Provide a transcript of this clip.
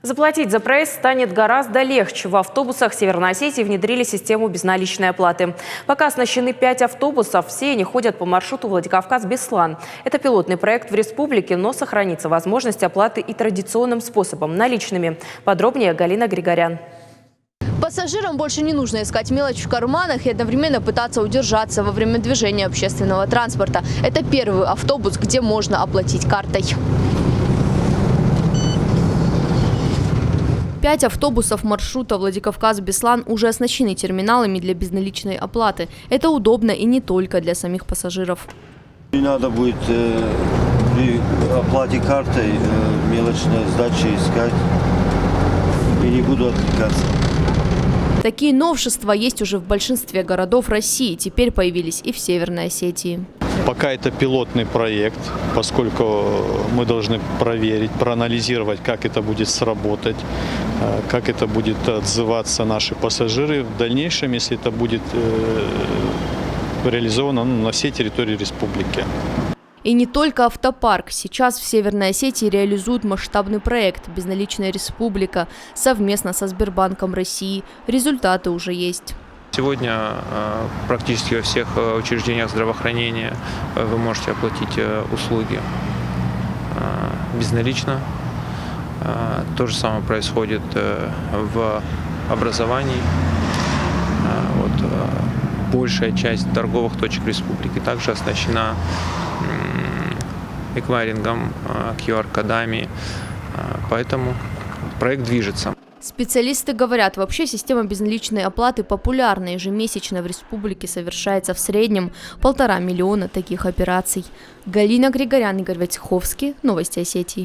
Заплатить за проезд станет гораздо легче. В автобусах Северной Осетии внедрили систему безналичной оплаты. Пока оснащены 5 автобусов, все они ходят по маршруту Владикавказ-Беслан. Это пилотный проект в республике, но сохранится возможность оплаты и традиционным способом – наличными. Подробнее Галина Григорян. Пассажирам больше не нужно искать мелочь в карманах и одновременно пытаться удержаться во время движения общественного транспорта. Это первый автобус, где можно оплатить картой. 5 автобусов маршрута Владикавказ-Беслан уже оснащены терминалами для безналичной оплаты. Это удобно и не только для самих пассажиров. Не надо будет при оплате картой мелочной сдачи искать и не буду отвлекаться. Такие новшества есть уже в большинстве городов России. Теперь появились и в Северной Осетии. Пока это пилотный проект, поскольку мы должны проверить, проанализировать, как это будет сработать, как это будет отзываться наши пассажиры. В дальнейшем, если это будет реализовано на всей территории республики. И не только автопарк. Сейчас в Северной Осетии реализуют масштабный проект «Безналичная республика» совместно со Сбербанком России. Результаты уже есть. Сегодня практически во всех учреждениях здравоохранения вы можете оплатить услуги безналично. То же самое происходит в образовании. Большая часть торговых точек республики также оснащена эквайрингом, QR-кодами, поэтому проект движется. Специалисты говорят, вообще система безналичной оплаты популярна. Ежемесячно в республике совершается в среднем 1,5 миллиона таких операций. Галина Григорян, Игорь Войцеховский. Новости Осетии.